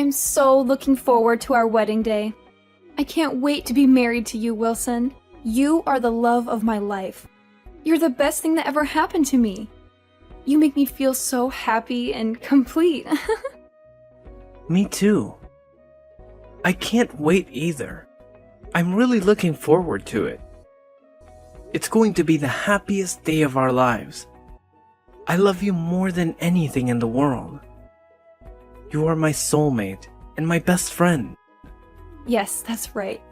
I'm so looking forward to our wedding day. I can't wait to be married to you, Wilson. You are the love of my life. You're the best thing that ever happened to me. You make me feel so happy and complete. Me too. I can't wait either. I'm really looking forward to it. It's going to be the happiest day of our lives. I love you more than anything in the world. You are my soulmate and my best friend. Yes, that's right.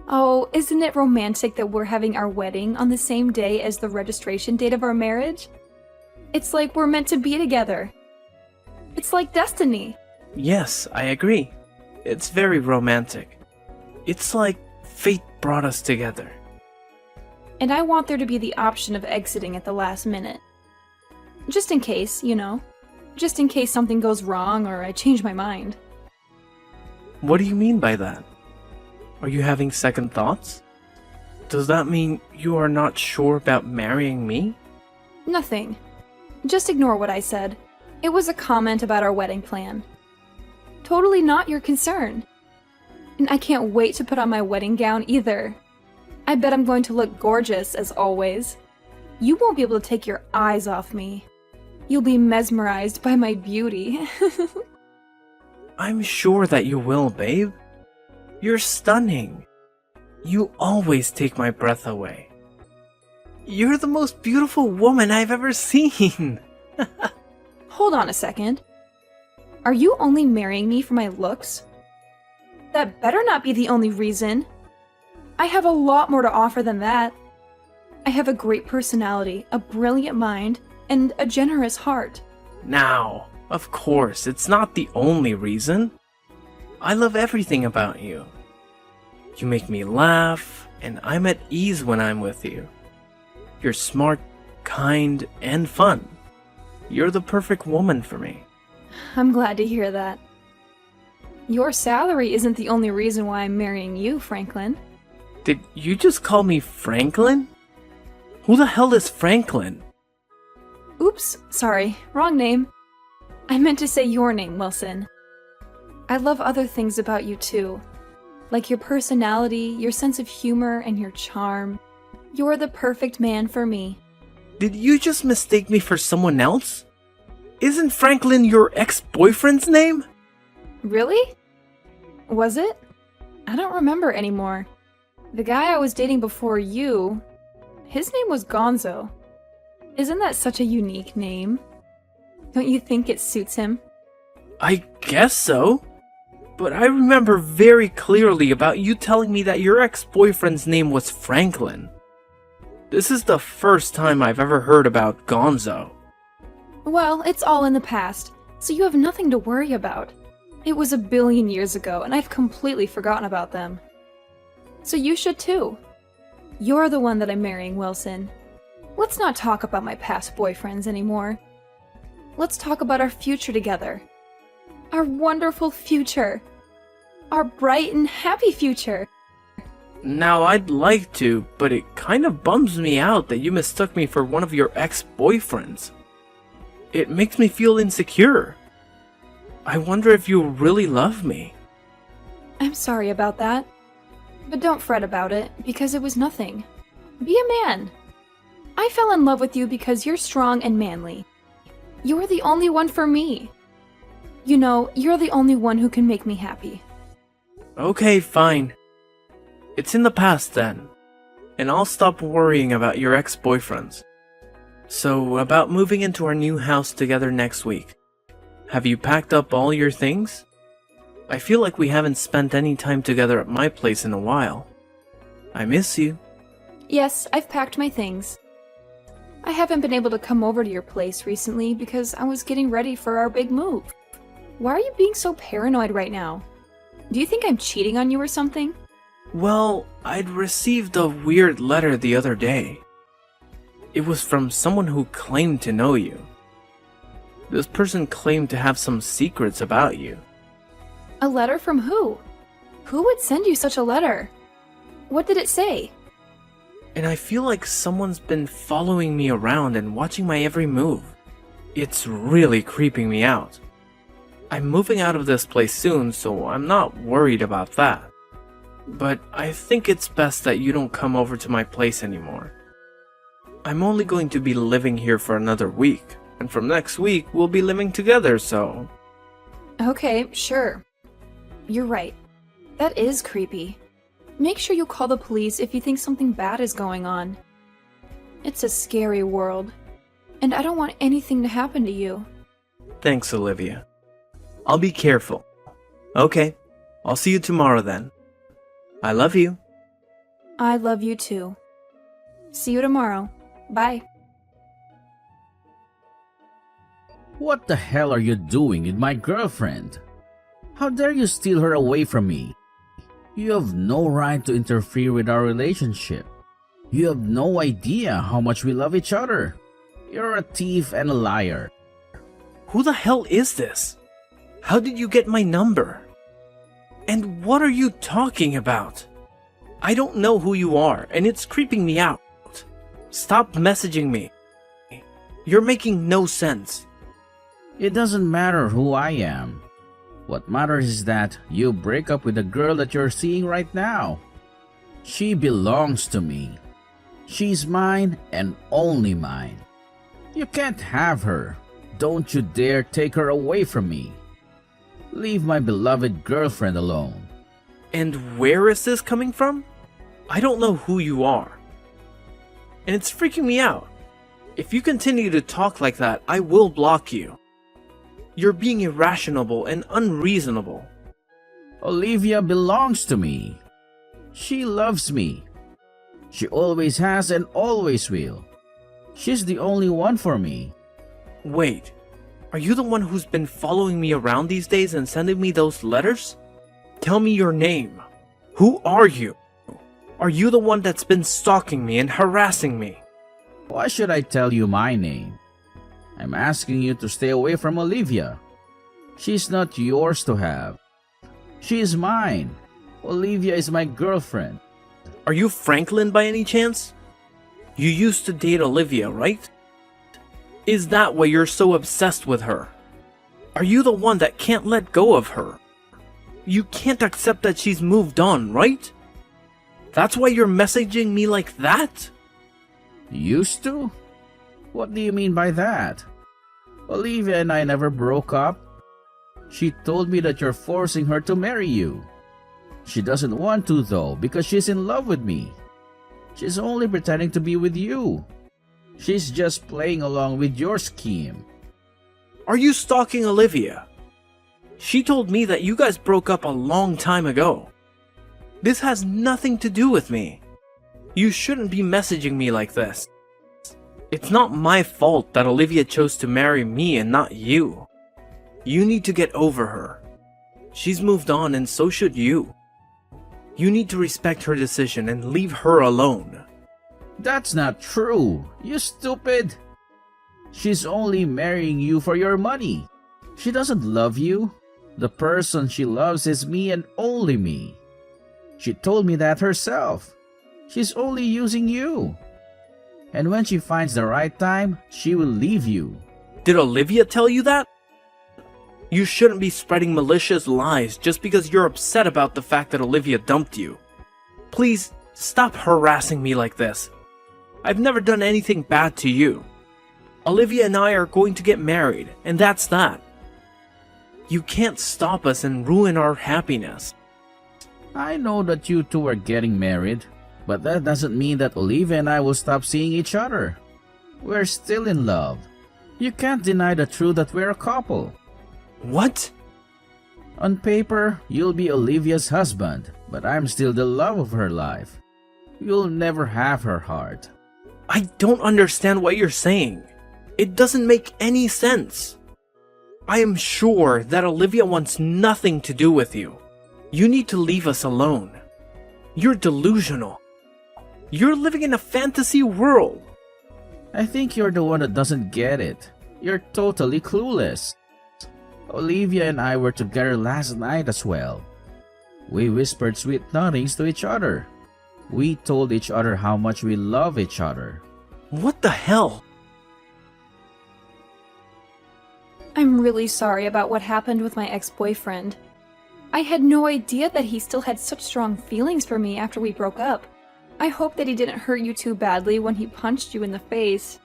Oh, isn't it romantic that we're having our wedding on the same day as the registration date of our marriage? It's like we're meant to be together. It's like destiny. Yes, I agree. It's very romantic. It's like fate brought us together. And I want there to be the option of exiting at the last minute. Just in case, you know. Just in case something goes wrong or I change my mind. What do you mean by that? Are you having second thoughts? Does that mean you are not sure about marrying me? Nothing. Just ignore what I said. It was a comment about our wedding plan. Totally not your concern. And I can't wait to put on my wedding gown either. I bet I'm going to look gorgeous, as always. You won't be able to take your eyes off me. You'll be mesmerized by my beauty. I'm sure that you will, babe. You're stunning. You always take my breath away. You're the most beautiful woman I've ever seen. Hold on a second. Are you only marrying me for my looks? That better not be the only reason. I have a lot more to offer than that. I have a great personality, a brilliant mind, and a generous heart. Now, of course, it's not the only reason. I love everything about you. You make me laugh, and I'm at ease when I'm with you. You're smart, kind, and fun. You're the perfect woman for me. I'm glad to hear that. Your salary isn't the only reason why I'm marrying you, Franklin. Did you just call me Franklin? Who the hell is Franklin? Oops, sorry, wrong name. I meant to say your name, Wilson. I love other things about you too. Like your personality, your sense of humor, and your charm. You're the perfect man for me. Did you just mistake me for someone else? Isn't Franklin your ex-boyfriend's name? Really? Was it? I don't remember anymore. The guy I was dating before you, his name was Gonzo. Isn't that such a unique name? Don't you think it suits him? I guess so. But I remember very clearly about you telling me that your ex-boyfriend's name was Franklin. This is the first time I've ever heard about Gonzo. Well, it's all in the past, so you have nothing to worry about. It was a billion years ago, and I've completely forgotten about them. So you should too. You're the one that I'm marrying, Wilson. Let's not talk about my past boyfriends anymore. Let's talk about our future together. Our wonderful future. Our bright and happy future. Now, I'd like to, but it kind of bums me out that you mistook me for one of your ex-boyfriends. It makes me feel insecure. I wonder if you really love me. I'm sorry about that. But don't fret about it, because it was nothing. Be a man. I fell in love with you because you're strong and manly. You're the only one for me. You know, you're the only one who can make me happy. Okay, fine. It's in the past then, and I'll stop worrying about your ex-boyfriends. So, about moving into our new house together next week. Have you packed up all your things? I feel like we haven't spent any time together at my place in a while. I miss you. Yes, I've packed my things. I haven't been able to come over to your place recently because I was getting ready for our big move. Why are you being so paranoid right now? Do you think I'm cheating on you or something? Well, I'd received a weird letter the other day. It was from someone who claimed to know you. This person claimed to have some secrets about you. A letter from who? Who would send you such a letter? What did it say? And I feel like someone's been following me around and watching my every move. It's really creeping me out. I'm moving out of this place soon, so I'm not worried about that. But I think it's best that you don't come over to my place anymore. I'm only going to be living here for another week, and from next week we'll be living together, so... Okay, sure. You're right. That is creepy. Make sure you call the police if you think something bad is going on. It's a scary world, and I don't want anything to happen to you. Thanks, Olivia. I'll be careful. Okay, I'll see you tomorrow then. I love you. I love you too. See you tomorrow. Bye. What the hell are you doing with my girlfriend? How dare you steal her away from me? You have no right to interfere with our relationship. You have no idea how much we love each other. You're a thief and a liar. Who the hell is this? How did you get my number? And what are you talking about? I don't know who you are, and it's creeping me out. Stop messaging me. You're making no sense. It doesn't matter who I am. What matters is that you break up with the girl that you're seeing right now. She belongs to me. She's mine and only mine. You can't have her. Don't you dare take her away from me. Leave my beloved girlfriend alone. And where is this coming from? I don't know who you are. And it's freaking me out. If you continue to talk like that, I will block you. You're being irrational and unreasonable. Olivia belongs to me. She loves me. She always has and always will. She's the only one for me. Wait, are you the one who's been following me around these days and sending me those letters? Tell me your name. Who are you? Are you the one that's been stalking me and harassing me? Why should I tell you my name? I'm asking you to stay away from Olivia. She's not yours to have. She is mine. Olivia is my girlfriend. Are you Franklin by any chance? You used to date Olivia, right? Is that why you're so obsessed with her? Are you the one that can't let go of her? You can't accept that she's moved on, right? That's why you're messaging me like that? Used to? What do you mean by that? Olivia and I never broke up. She told me that you're forcing her to marry you. She doesn't want to though because she's in love with me. She's only pretending to be with you. She's just playing along with your scheme. Are you stalking Olivia? She told me that you guys broke up a long time ago. This has nothing to do with me. You shouldn't be messaging me like this. It's not my fault that Olivia chose to marry me and not you. You need to get over her. She's moved on and so should you. You need to respect her decision and leave her alone. That's not true, you stupid. She's only marrying you for your money. She doesn't love you. The person she loves is me and only me. She told me that herself. She's only using you. And when she finds the right time, she will leave you. Did Olivia tell you that? You shouldn't be spreading malicious lies just because you're upset about the fact that Olivia dumped you. Please, stop harassing me like this. I've never done anything bad to you. Olivia and I are going to get married, and that's that. You can't stop us and ruin our happiness. I know that you two are getting married, but that doesn't mean that Olivia and I will stop seeing each other. We're still in love. You can't deny the truth that we're a couple. What? On paper, you'll be Olivia's husband, but I'm still the love of her life. You'll never have her heart. I don't understand what you're saying. It doesn't make any sense. I am sure that Olivia wants nothing to do with you. You need to leave us alone. You're delusional. You're living in a fantasy world. I think you're the one that doesn't get it. You're totally clueless. Olivia and I were together last night as well. We whispered sweet nothings to each other. We told each other how much we love each other. What the hell? I'm really sorry about what happened with my ex-boyfriend. I had no idea that he still had such strong feelings for me after we broke up. I hope that he didn't hurt you too badly when he punched you in the face.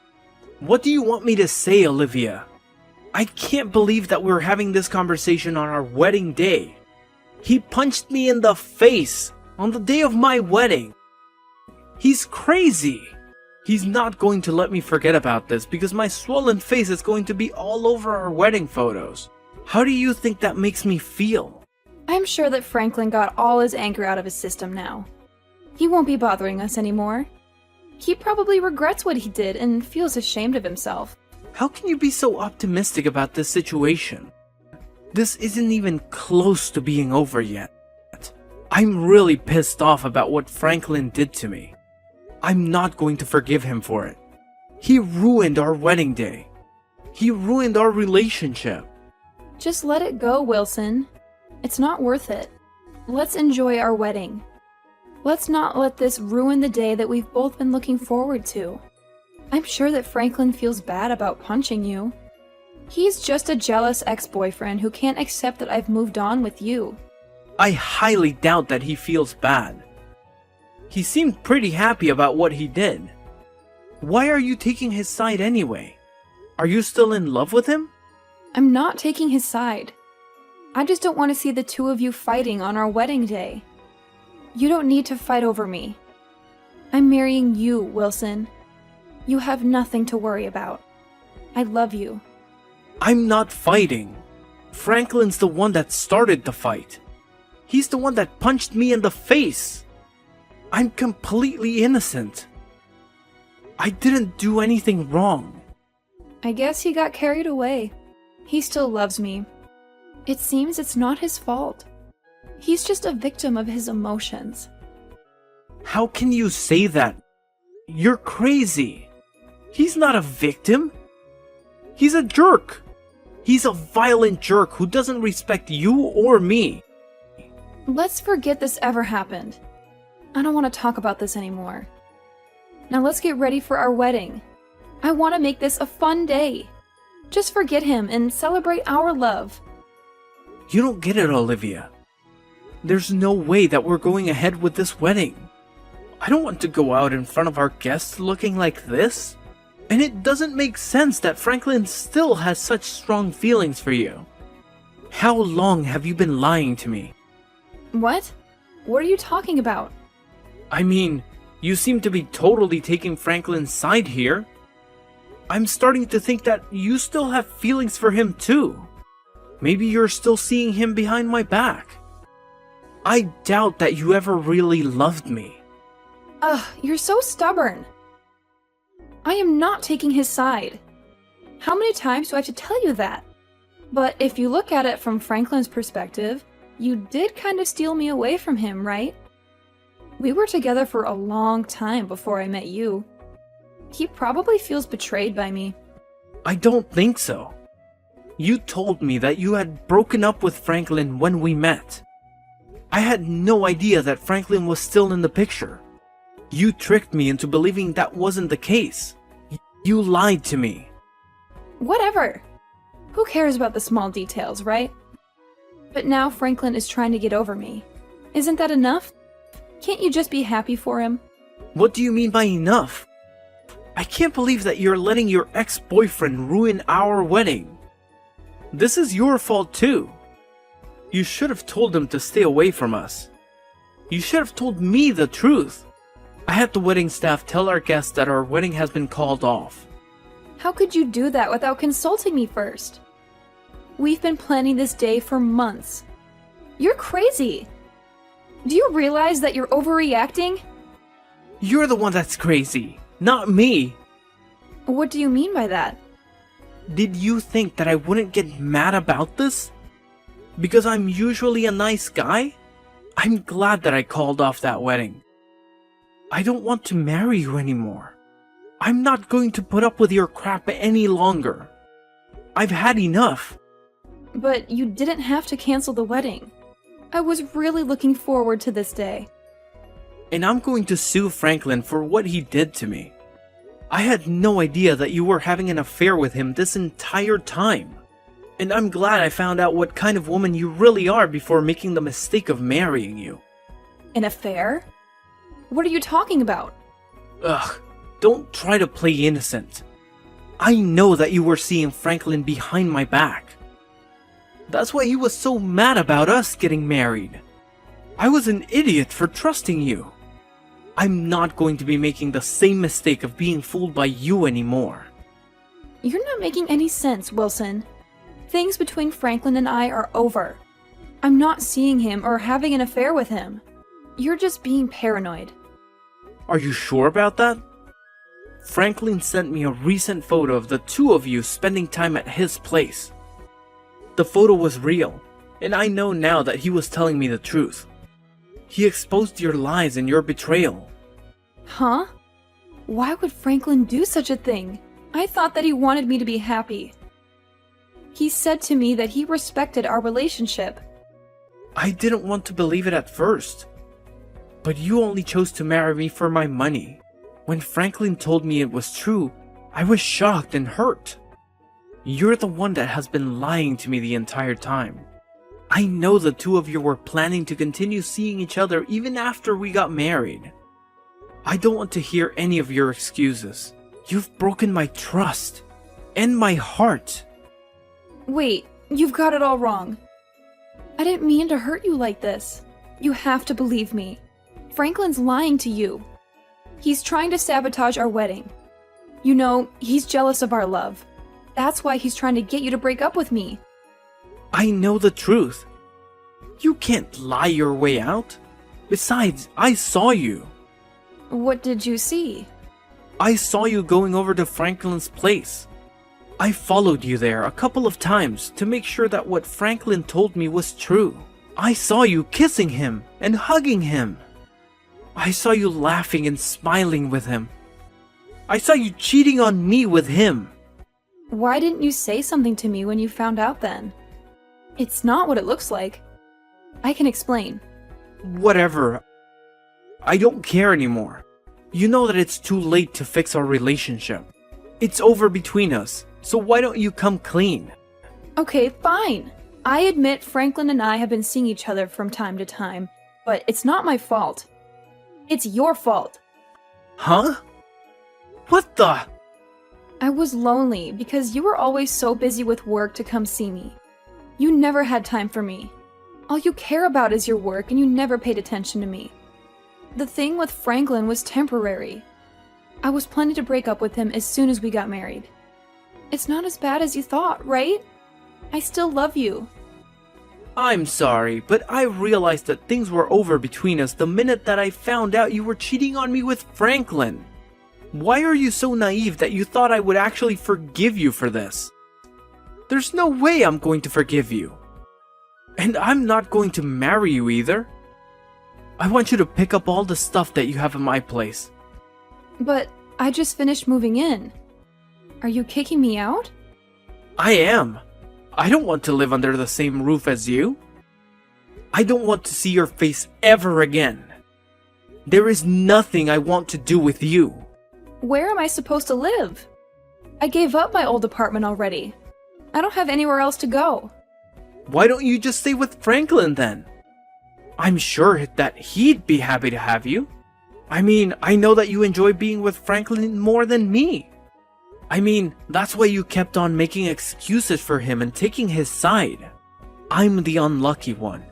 What do you want me to say, Olivia? I can't believe that we're having this conversation on our wedding day. He punched me in the face on the day of my wedding. He's crazy. He's not going to let me forget about this because my swollen face is going to be all over our wedding photos. How do you think that makes me feel? I'm sure that Franklin got all his anger out of his system now. He won't be bothering us anymore. He probably regrets what he did and feels ashamed of himself. How can you be so optimistic about this situation? This isn't even close to being over yet. I'm really pissed off about what Franklin did to me. I'm not going to forgive him for it. He ruined our wedding day. He ruined our relationship. Just let it go, Wilson. It's not worth it. Let's enjoy our wedding. Let's not let this ruin the day that we've both been looking forward to. I'm sure that Franklin feels bad about punching you. He's just a jealous ex-boyfriend who can't accept that I've moved on with you. I highly doubt that he feels bad. He seemed pretty happy about what he did. Why are you taking his side anyway? Are you still in love with him? I'm not taking his side. I just don't want to see the two of you fighting on our wedding day. You don't need to fight over me. I'm marrying you, Wilson. You have nothing to worry about. I love you. I'm not fighting. Franklin's the one that started the fight. He's the one that punched me in the face. I'm completely innocent. I didn't do anything wrong. I guess he got carried away. He still loves me. It seems it's not his fault. He's just a victim of his emotions. How can you say that? You're crazy. He's not a victim. He's a jerk. He's a violent jerk who doesn't respect you or me. Let's forget this ever happened. I don't want to talk about this anymore. Now let's get ready for our wedding. I want to make this a fun day. Just forget him and celebrate our love. You don't get it, Olivia. There's no way that we're going ahead with this wedding. I don't want to go out in front of our guests looking like this. And it doesn't make sense that Franklin still has such strong feelings for you. How long have you been lying to me? What? What are you talking about? I mean, you seem to be totally taking Franklin's side here. I'm starting to think that you still have feelings for him too. Maybe you're still seeing him behind my back. I doubt that you ever really loved me. Ugh, you're so stubborn. I am not taking his side. How many times do I have to tell you that? But if you look at it from Franklin's perspective, you did kind of steal me away from him, right? We were together for a long time before I met you. He probably feels betrayed by me. I don't think so. You told me that you had broken up with Franklin when we met. I had no idea that Franklin was still in the picture. You tricked me into believing that wasn't the case. You lied to me. Whatever. Who cares about the small details, right? But now Franklin is trying to get over me. Isn't that enough? Can't you just be happy for him? What do you mean by enough? I can't believe that you're letting your ex-boyfriend ruin our wedding. This is your fault too. You should have told him to stay away from us. You should have told me the truth. I had the wedding staff tell our guests that our wedding has been called off. How could you do that without consulting me first? We've been planning this day for months. You're crazy. Do you realize that you're overreacting? You're the one that's crazy, not me. What do you mean by that? Did you think that I wouldn't get mad about this? Because I'm usually a nice guy? I'm glad that I called off that wedding. I don't want to marry you anymore. I'm not going to put up with your crap any longer. I've had enough. But you didn't have to cancel the wedding. I was really looking forward to this day. And I'm going to sue Franklin for what he did to me. I had no idea that you were having an affair with him this entire time. And I'm glad I found out what kind of woman you really are before making the mistake of marrying you. An affair? What are you talking about? Ugh, don't try to play innocent. I know that you were seeing Franklin behind my back. That's why he was so mad about us getting married. I was an idiot for trusting you. I'm not going to be making the same mistake of being fooled by you anymore. You're not making any sense, Wilson. Things between Franklin and I are over. I'm not seeing him or having an affair with him. You're just being paranoid. Are you sure about that? Franklin sent me a recent photo of the two of you spending time at his place. The photo was real, and I know now that he was telling me the truth. He exposed your lies and your betrayal. Huh? Why would Franklin do such a thing? I thought that he wanted me to be happy. He said to me that he respected our relationship. I didn't want to believe it at first. But you only chose to marry me for my money. When Franklin told me it was true, I was shocked and hurt. You're the one that has been lying to me the entire time. I know the two of you were planning to continue seeing each other even after we got married. I don't want to hear any of your excuses. You've broken my trust and my heart. Wait, you've got it all wrong. I didn't mean to hurt you like this. You have to believe me. Franklin's lying to you. He's trying to sabotage our wedding. You know, he's jealous of our love. That's why he's trying to get you to break up with me. I know the truth. You can't lie your way out. Besides, I saw you. What did you see? I saw you going over to Franklin's place. I followed you there a couple of times to make sure that what Franklin told me was true. I saw you kissing him and hugging him. I saw you laughing and smiling with him. I saw you cheating on me with him. Why didn't you say something to me when you found out then? It's not what it looks like. I can explain. Whatever. I don't care anymore. You know that it's too late to fix our relationship. It's over between us, so why don't you come clean? Okay, fine. I admit Franklin and I have been seeing each other from time to time, but it's not my fault. It's your fault. Huh? What the? I was lonely because you were always so busy with work to come see me. You never had time for me. All you care about is your work and you never paid attention to me. The thing with Franklin was temporary. I was planning to break up with him as soon as we got married. It's not as bad as you thought, right? I still love you. I'm sorry, but I realized that things were over between us the minute that I found out you were cheating on me with Franklin. Why are you so naive that you thought I would actually forgive you for this? There's no way I'm going to forgive you. And I'm not going to marry you either. I want you to pick up all the stuff that you have in my place. But I just finished moving in. Are you kicking me out? I am. I don't want to live under the same roof as you. I don't want to see your face ever again. There is nothing I want to do with you. Where am I supposed to live? I gave up my old apartment already. I don't have anywhere else to go. Why don't you just stay with Franklin then? I'm sure that he'd be happy to have you. I mean, I know that you enjoy being with Franklin more than me. I mean, that's why you kept on making excuses for him and taking his side. I'm the unlucky one.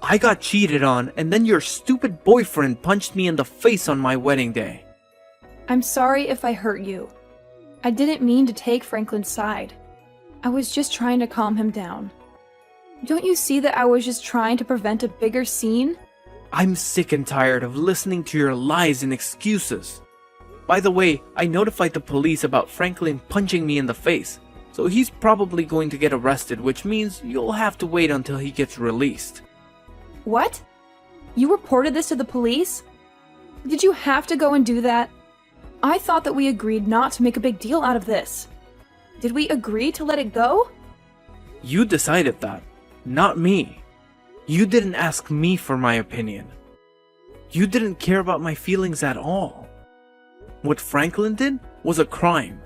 I got cheated on, and then your stupid boyfriend punched me in the face on my wedding day. I'm sorry if I hurt you. I didn't mean to take Franklin's side. I was just trying to calm him down. Don't you see that I was just trying to prevent a bigger scene? I'm sick and tired of listening to your lies and excuses. By the way, I notified the police about Franklin punching me in the face, so he's probably going to get arrested, which means you'll have to wait until he gets released. What? You reported this to the police? Did you have to go and do that? I thought that we agreed not to make a big deal out of this. Did we agree to let it go? You decided that, not me. You didn't ask me for my opinion. You didn't care about my feelings at all. What Franklin did was a crime,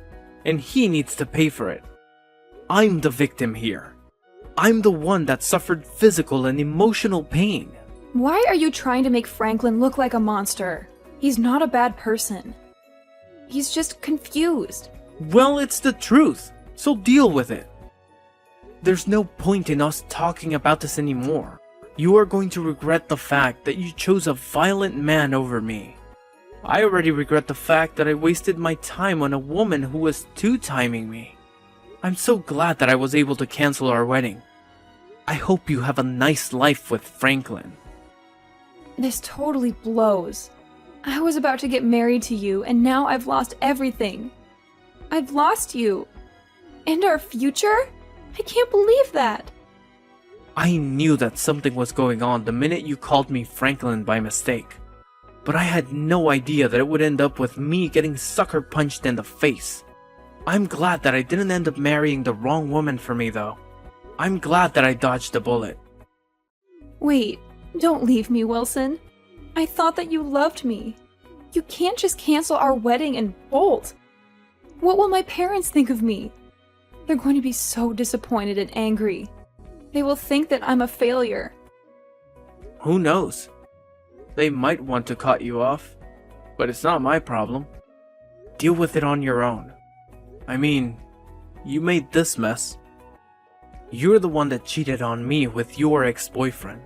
and he needs to pay for it. I'm the victim here. I'm the one that suffered physical and emotional pain. Why are you trying to make Franklin look like a monster? He's not a bad person. He's just confused. Well, it's the truth, so deal with it. There's no point in us talking about this anymore. You are going to regret the fact that you chose a violent man over me. I already regret the fact that I wasted my time on a woman who was two-timing me. I'm so glad that I was able to cancel our wedding. I hope you have a nice life with Franklin. This totally blows. I was about to get married to you, and now I've lost everything. I've lost you. And our future? I can't believe that. I knew that something was going on the minute you called me Franklin by mistake. But I had no idea that it would end up with me getting sucker punched in the face. I'm glad that I didn't end up marrying the wrong woman for me though. I'm glad that I dodged a bullet. Wait, don't leave me, Wilson. I thought that you loved me. You can't just cancel our wedding and bolt. What will my parents think of me? They're going to be so disappointed and angry. They will think that I'm a failure. Who knows? They might want to cut you off, but it's not my problem. Deal with it on your own. I mean, you made this mess. You're the one that cheated on me with your ex-boyfriend.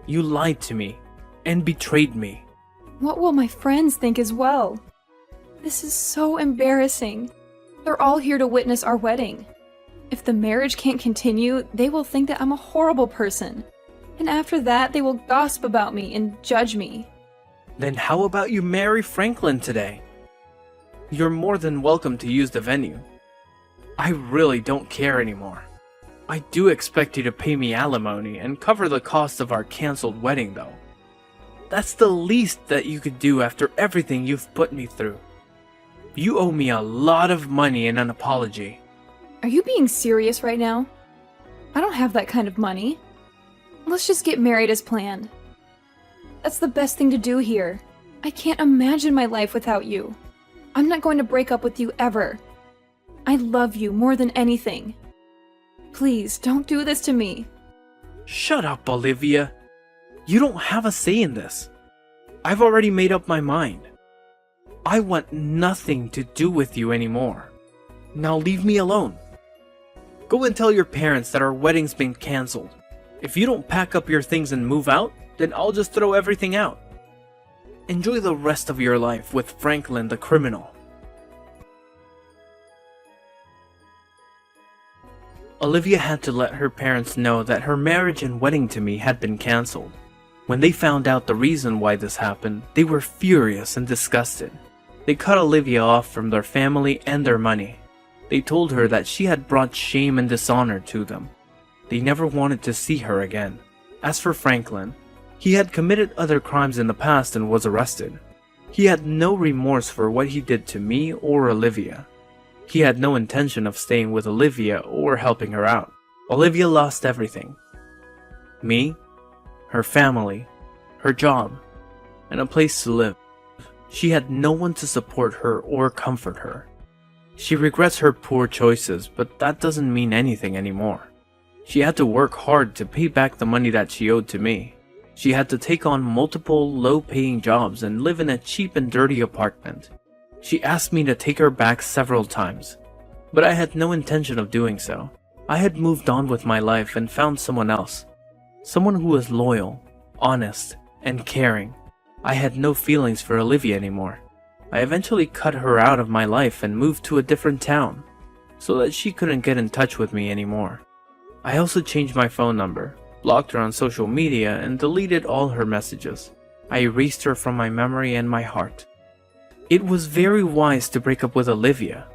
You lied to me and betrayed me. What will my friends think as well? This is so embarrassing. They're all here to witness our wedding. If the marriage can't continue, they will think that I'm a horrible person. And after that, they will gossip about me and judge me. Then how about you marry Franklin today? You're more than welcome to use the venue. I really don't care anymore. I do expect you to pay me alimony and cover the cost of our cancelled wedding though. That's the least that you could do after everything you've put me through. You owe me a lot of money and an apology. Are you being serious right now? I don't have that kind of money. Let's just get married as planned. That's the best thing to do here. I can't imagine my life without you. I'm not going to break up with you ever. I love you more than anything. Please, don't do this to me. Shut up, Olivia. You don't have a say in this. I've already made up my mind. I want nothing to do with you anymore. Now leave me alone. Go and tell your parents that our wedding's been cancelled. If you don't pack up your things and move out, then I'll just throw everything out. Enjoy the rest of your life with Franklin the criminal. Olivia had to let her parents know that her marriage and wedding to me had been cancelled. When they found out the reason why this happened, they were furious and disgusted. They cut Olivia off from their family and their money. They told her that she had brought shame and dishonor to them. They never wanted to see her again. As for Franklin, he had committed other crimes in the past and was arrested. He had no remorse for what he did to me or Olivia. He had no intention of staying with Olivia or helping her out. Olivia lost everything. Me, her family, her job, and a place to live. She had no one to support her or comfort her. She regrets her poor choices, but that doesn't mean anything anymore. She had to work hard to pay back the money that she owed to me. She had to take on multiple low-paying jobs and live in a cheap and dirty apartment. She asked me to take her back several times, but I had no intention of doing so. I had moved on with my life and found someone else. Someone who was loyal, honest, and caring. I had no feelings for Olivia anymore. I eventually cut her out of my life and moved to a different town, so that she couldn't get in touch with me anymore. I also changed my phone number, blocked her on social media, and deleted all her messages. I erased her from my memory and my heart. It was very wise to break up with Olivia,